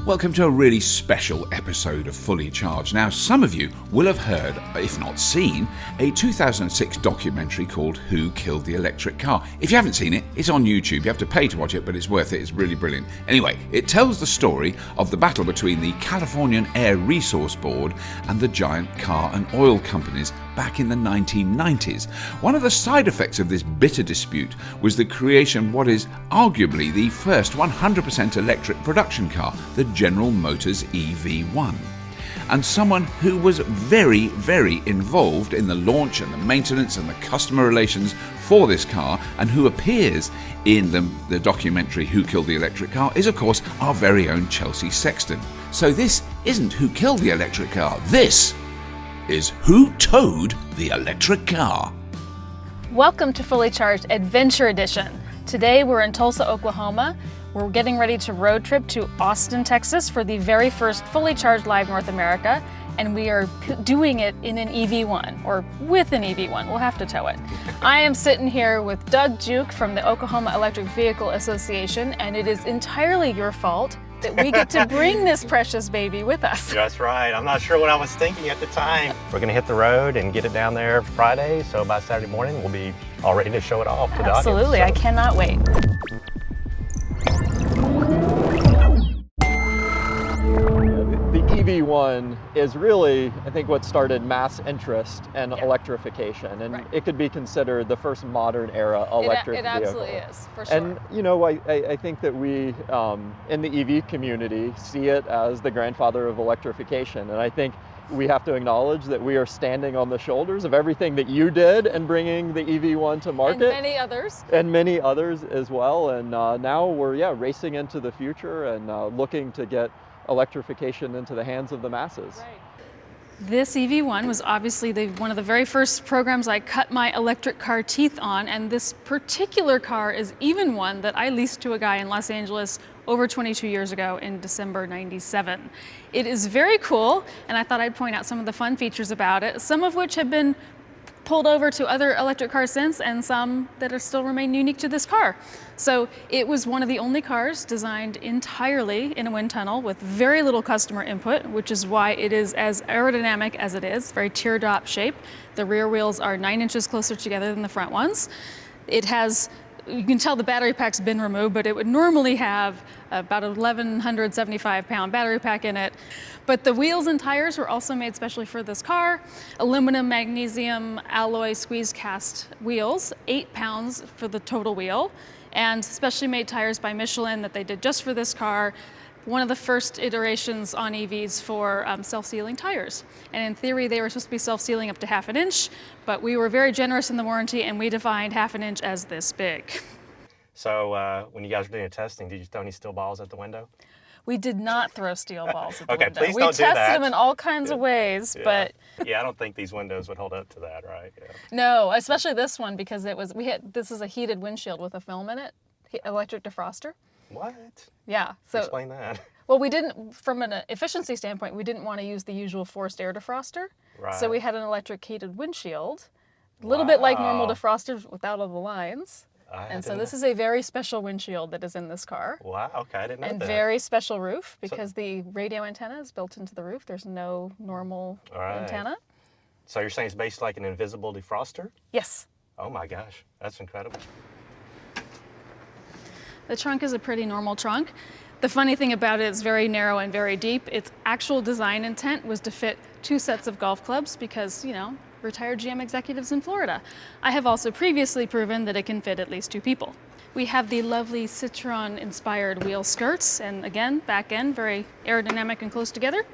Welcome to a really special episode of Fully Charged. Now, some of you will have heard, if not seen, a 2006 documentary called Who Killed the Electric Car? If you haven't seen it, it's on YouTube. You have to pay to watch it, but it's worth it. It's really brilliant. Anyway, it tells the story of the battle between the Californian Air Resource Board and the giant car and oil companies back in the 1990s. One of the side effects of this bitter dispute was the creation of what is arguably the first 100% electric production car, the General Motors EV1. And someone who was very, very involved in the launch and the maintenance and the customer relations for this car, and who appears in the documentary Who Killed the Electric Car, is of course our very own Chelsea Sexton. So this isn't Who Killed the Electric Car, this is Who Towed the Electric Car. Welcome to Fully Charged Adventure Edition. Today we're in Tulsa, Oklahoma. We're getting ready to road trip to Austin, Texas for the very first Fully Charged Live North America, and we are doing it in an EV1, or with an EV1. We'll have to tow it. I am sitting here with Doug Juke from the Oklahoma Electric Vehicle Association, and it is entirely your fault that we get to bring this precious baby with us. That's right. I'm not sure what I was thinking at the time. We're going to hit the road and get it down there Friday, so by Saturday morning we'll be all ready to show it off to the audience. Absolutely, I cannot wait. The EV1 is really, I think, what started mass interest in electrification, and it could be considered the first modern era electric vehicle. It absolutely is, for sure. And you know, I think that we, in the EV community, see it as the grandfather of electrification, and I think we have to acknowledge that we are standing on the shoulders of everything that you did in bringing the EV1 to market. And many others. And many others as well, and now we're racing into the future and looking to get electrification into the hands of the masses. Right. This EV1 was obviously one of the very first programs I cut my electric car teeth on, and this particular car is even one that I leased to a guy in Los Angeles over 22 years ago in December '97. It is very cool, and I thought I'd point out some of the fun features about it, some of which have been pulled over to other electric cars since, and some that are still remain unique to this car. So it was one of the only cars designed entirely in a wind tunnel with very little customer input, which is why it is as aerodynamic as it is, very teardrop shape. The rear wheels are 9 inches closer together than the front ones. It has, you can tell the battery pack's been removed, but it would normally have about 1,175 pound battery pack in it. But the wheels and tires were also made specially for this car. Aluminum, magnesium, alloy squeeze cast wheels, 8 pounds for the total wheel, and specially made tires by Michelin that they did just for this car. One of the first iterations on EVs for self-sealing tires. And in theory, they were supposed to be self-sealing up to 1/2 inch, but we were very generous in the warranty and we defined 1/2 inch as this big. So when you guys were doing your testing, did you throw any steel balls at the window? We did not throw steel balls at the Okay, window. please don't do that. We tested them in all kinds of ways, but... Yeah, I don't think these windows would hold up to that, right? Yeah. No, especially this one, because this is a heated windshield with a film in it, electric defroster. What? Yeah. So explain that. Well, we didn't, from an efficiency standpoint, we didn't want to use the usual forced air defroster. Right. So we had an electric heated windshield, a little bit like normal defrosters without all the lines. And so this is a very special windshield that is in this car. Wow, okay, I didn't know that. And very special roof, because the radio antenna is built into the roof. There's no normal antenna. So you're saying it's basically like an invisible defroster? Yes. Oh my gosh, that's incredible. The trunk is a pretty normal trunk. The funny thing about it is very narrow and very deep. Its actual design intent was to fit 2 sets of golf clubs because, you know, retired GM executives in Florida. I have also previously proven that it can fit at least 2 people. We have the lovely Citron-inspired wheel skirts, and again, back end, very aerodynamic and close together.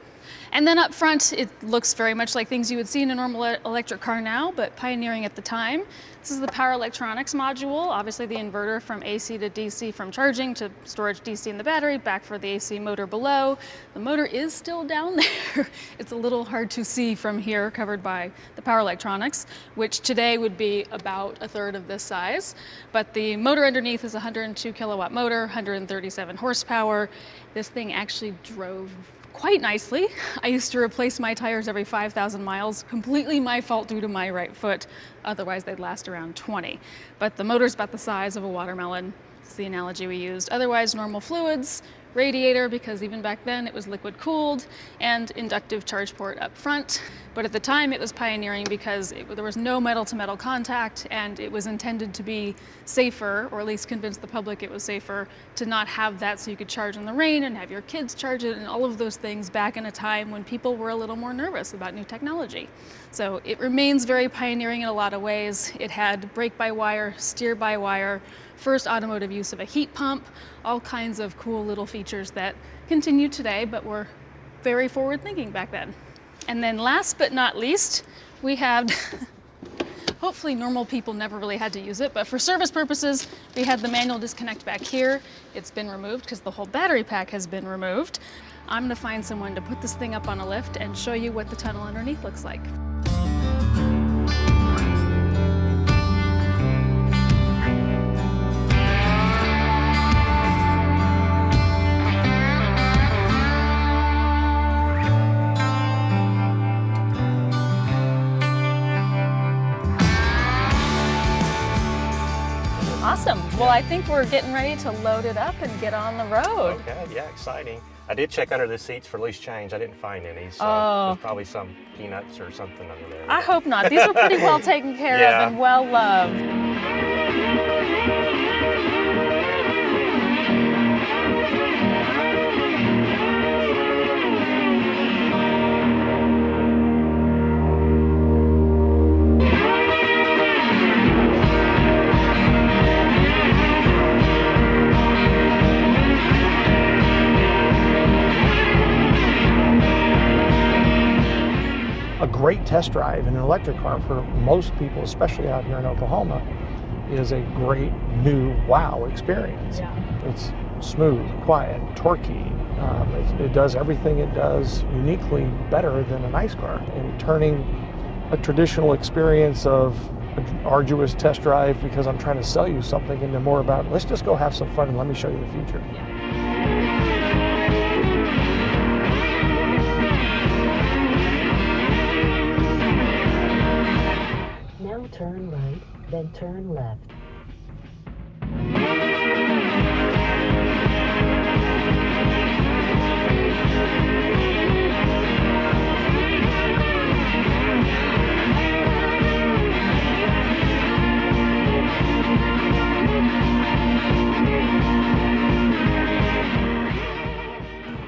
And then up front, it looks very much like things you would see in a normal electric car now, but pioneering at the time. This is the power electronics module, obviously the inverter from AC to DC from charging to storage DC in the battery, back for the AC motor below. The motor is still down there. It's a little hard to see from here, covered by the power electronics, which today would be about 1/3 of this size. But the motor underneath is a 102 kilowatt motor, 137 horsepower. This thing actually drove quite nicely. I used to replace my tires every 5,000 miles, completely my fault due to my right foot. Otherwise they'd last around 20. But the motor's about the size of a watermelon. It's the analogy we used. Otherwise, normal fluids, radiator, because even back then it was liquid cooled, and inductive charge port up front. But at the time it was pioneering because there was no metal to metal contact, and it was intended to be safer, or at least convince the public it was safer to not have that, so you could charge in the rain and have your kids charge it and all of those things back in a time when people were a little more nervous about new technology. So it remains very pioneering in a lot of ways. It had brake-by-wire, steer-by-wire, first automotive use of a heat pump, all kinds of cool little features that continue today, but were very forward-thinking back then. And then last but not least, we had, hopefully normal people never really had to use it, but for service purposes, we had the manual disconnect back here. It's been removed because the whole battery pack has been removed. I'm gonna find someone to put this thing up on a lift and show you what the tunnel underneath looks like. Awesome. Well, I think we're getting ready to load it up and get on the road. Okay, yeah, exciting. I did check under the seats for loose change. I didn't find any, so there's probably some peanuts or something under there. I hope not. These are pretty well taken care of and well loved. A great test drive in an electric car for most people, especially out here in Oklahoma, is a great new wow experience. Yeah. It's smooth, quiet, torquey. It does everything it does uniquely better than a nice car. And turning a traditional experience of an arduous test drive because I'm trying to sell you something into more about, let's just go have some fun and let me show you the future. Now turn right, then turn left.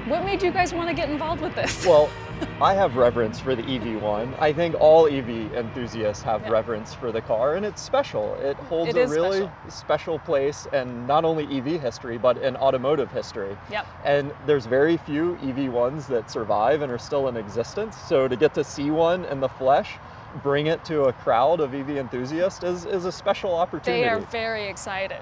What made you guys want to get involved with this? Well, I have reverence for the EV1. I think all EV enthusiasts have reverence for the car, and it's special. It holds a really special place in not only EV history, but in automotive history. Yep. And there's very few EV1s that survive and are still in existence. So to get to see one in the flesh, bring it to a crowd of EV enthusiasts is a special opportunity. They are very excited.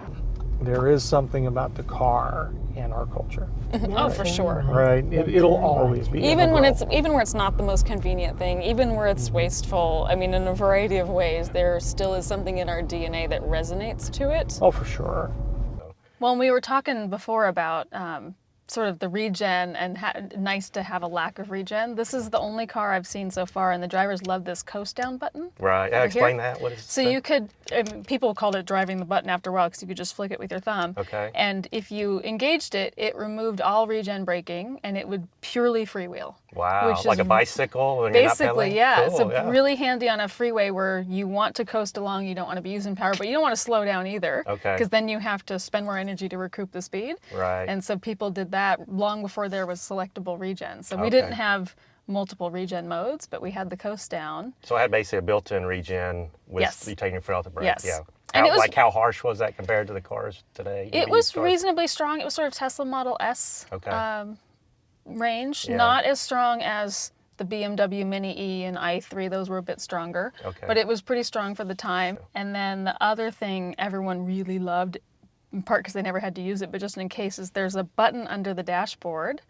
There is something about the car in our culture. Oh, for sure. Right? It'll always be. Even where it's not the most convenient thing, even where it's wasteful, I mean, in a variety of ways, there still is something in our DNA that resonates to it. Oh, for sure. Well, we were talking before about sort of the regen and nice to have a lack of regen. This is the only car I've seen so far, and the drivers love this coast down button. Right, yeah, explain that. What is So you could, people called it driving the button after a while because you could just flick it with your thumb. Okay. And if you engaged it, it removed all regen braking and it would purely freewheel. Wow, which like is a bicycle when you're not basically, pedaling? yeah. Cool, So yeah. really handy on a freeway where you want to coast along, you don't want to be using power, but you don't want to slow down either. Okay. Because then you have to spend more energy to recoup the speed. Right. And so people did that long before there was selectable regen. So we Okay. didn't have multiple regen modes, but we had the coast down. So I had basically a built-in regen with Yes. you taking your foot off the brake. Yes. Yeah. And it was- like how harsh was that compared to the cars today? It EV was cars? reasonably strong. It was sort of Tesla Model S Okay. range, Yeah. not as strong as the BMW Mini E and i3. Those were a bit stronger, Okay. but it was pretty strong for the time. And then the other thing everyone really loved, in part because they never had to use it, but just in case, is there's a button under the dashboard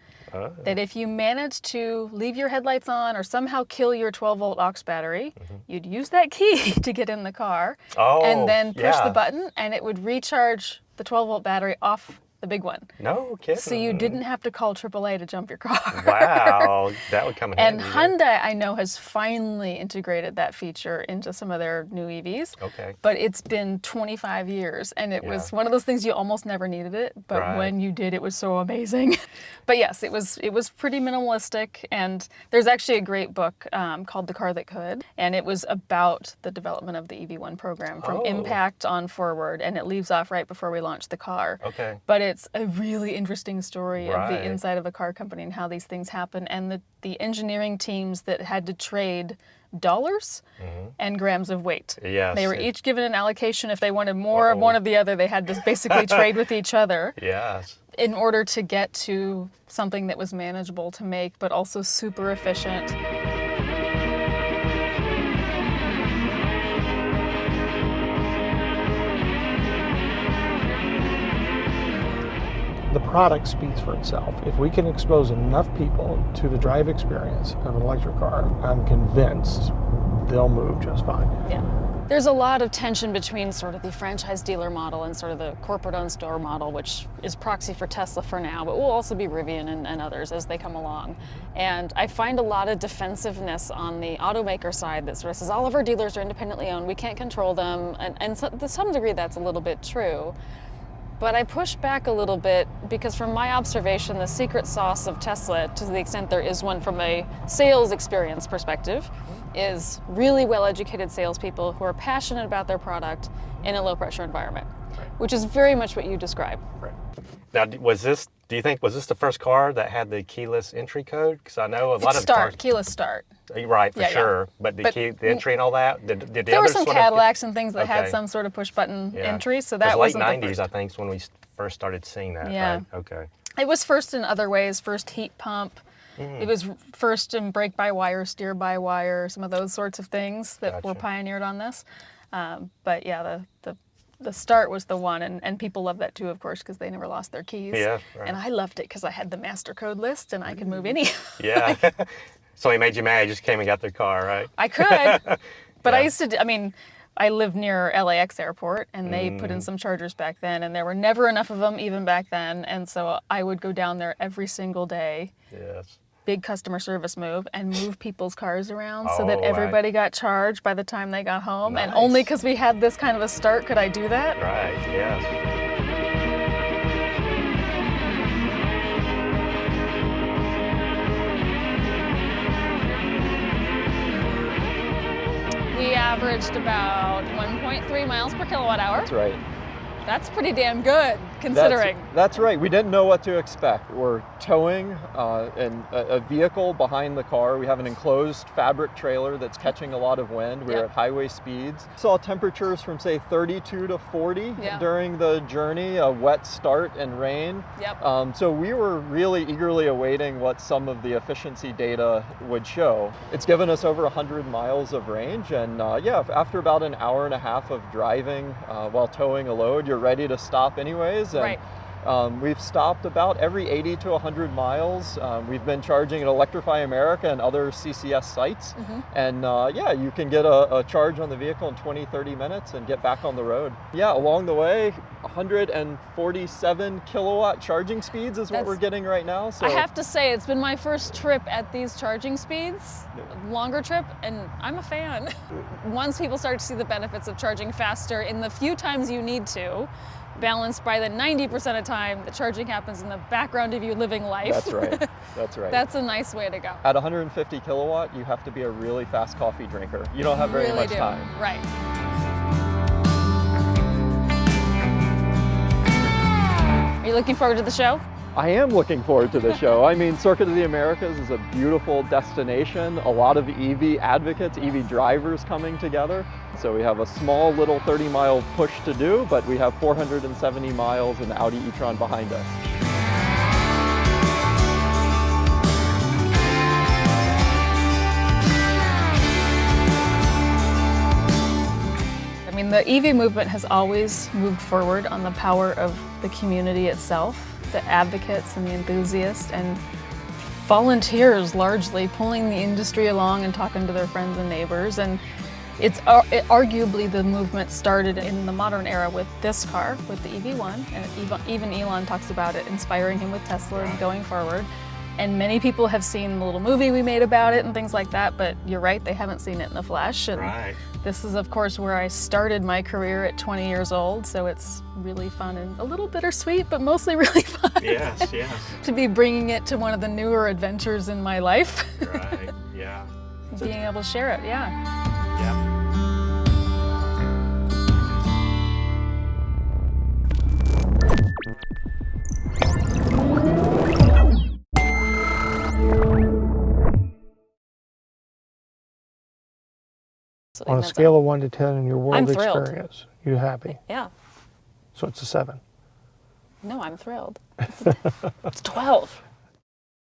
that if you managed to leave your headlights on or somehow kill your 12-volt aux battery, you'd use that key to get in the car Oh, and then push yeah. the button and it would recharge the 12-volt battery off the big one. No kidding. So you didn't have to call AAA to jump your car. Wow, that would come in And handy. Hyundai, I know, has finally integrated that feature into some of their new EVs. Okay. But it's been 25 years, and it was one of those things you almost never needed it, but Right. when you did, it was so amazing. But yes, it was pretty minimalistic, and there's actually a great book called The Car That Could, and it was about the development of the EV1 program from impact on forward, and it leaves off right before we launched the car. Okay. But it's a really interesting story of the Right. inside of a car company and how these things happen, and the engineering teams that had to trade dollars and grams of weight. Yes. They were each given an allocation. If they wanted more of one of the other, they had to basically trade with each other Yes. in order to get to something that was manageable to make, but also super efficient. The product speaks for itself. If we can expose enough people to the drive experience of an electric car, I'm convinced they'll move just fine. Yeah. There's a lot of tension between sort of the franchise dealer model and sort of the corporate-owned store model, which is proxy for Tesla for now, but will also be Rivian and others as they come along. And I find a lot of defensiveness on the automaker side that sort of says all of our dealers are independently owned, we can't control them, and so, to some degree that's a little bit true. But I push back a little bit because from my observation, the secret sauce of Tesla, to the extent there is one from a sales experience perspective, is really well-educated salespeople who are passionate about their product in a low-pressure environment, which is very much what you describe. Right. Now, do you think, was this the first car that had the keyless entry code? Because I know a lot of cars. Keyless start. Right, for Yeah, yeah. sure. But the entry and all that, did the There were others some sort of- Cadillacs and things that had Okay. some sort of push-button Yeah. entry, so 'Cause that late wasn't the 90s, first. I think, is when we first started seeing that. Yeah. Right? Okay. It was first in other ways, first heat pump. Mm-hmm. It was first in brake-by-wire, steer-by-wire, some of those sorts of things that were Gotcha. pioneered on this. But yeah, the start was the one, and people love that too, of course, because they never lost their keys. Yeah, right. And I loved it because I had the master code list and I could move any. Yeah. So he made you mad. You just came and got the car, right? I could, but I Yeah. used to, I mean, I lived near LAX airport and they put in some chargers back then and there were never enough of them even back then. And so I would go down there every single day, Yes. big customer service move, and move people's cars around so Oh, that right. everybody got charged by the time they got home. And Nice. only because we had this kind of a start could I do that. Right, yes. We averaged about 1.3 miles per kilowatt hour. That's right. That's pretty damn good, considering. That's right. We didn't know what to expect. We're towing a vehicle behind the car. We have an enclosed fabric trailer that's catching a lot of wind. We're Yep. at highway speeds. Saw temperatures from say 32 to 40 Yeah. during the journey, a wet start and rain. Yep. So we were really eagerly awaiting what some of the efficiency data would show. It's given us over 100 miles of range, and yeah, after about an hour and a half of driving while towing a load, you're ready to stop anyways. And, Right. we've stopped about every 80 to 100 miles. We've been charging at Electrify America and other CCS sites. And yeah, you can get a charge on the vehicle in 20, 30 minutes and get back on the road. Yeah, along the way, 147 kilowatt charging speeds is what That's- we're getting right now. So I have to say, it's been my first trip at these charging speeds, longer trip, and I'm a fan. Once people start to see the benefits of charging faster in the few times you need to, balanced by the 90% of time that charging happens in the background of you living life. That's right. That's right. That's a nice way to go. At 150 kilowatt, you have to be a really fast coffee drinker. You don't have very Really much do. time. Right. Are you looking forward to the show? I am looking forward to the show. I mean, Circuit of the Americas is a beautiful destination. A lot of EV advocates, EV drivers coming together. So we have a small little 30-mile push to do, but we have 470 miles in the Audi e-tron behind us. I mean, the EV movement has always moved forward on the power of the community itself, the advocates and the enthusiasts, and volunteers largely pulling the industry along and talking to their friends and neighbors. And Arguably the movement started in the modern era with this car, with the EV1, and even Elon talks about it inspiring him with Tesla and going forward. And many people have seen the little movie we made about it and things like that, but you're right, they haven't seen it in the flesh. And Right. this is, of course, where I started my career at 20 years old, so it's really fun and a little bittersweet, but mostly really fun. Yes, yes. To be bringing it to one of the newer adventures in my life. Right, yeah. Being able to share it, yeah. Yeah. On a scale of 1 to 10 in your world I'm thrilled. experience, you happy? Yeah. So it's a 7. No, I'm thrilled. It's 12.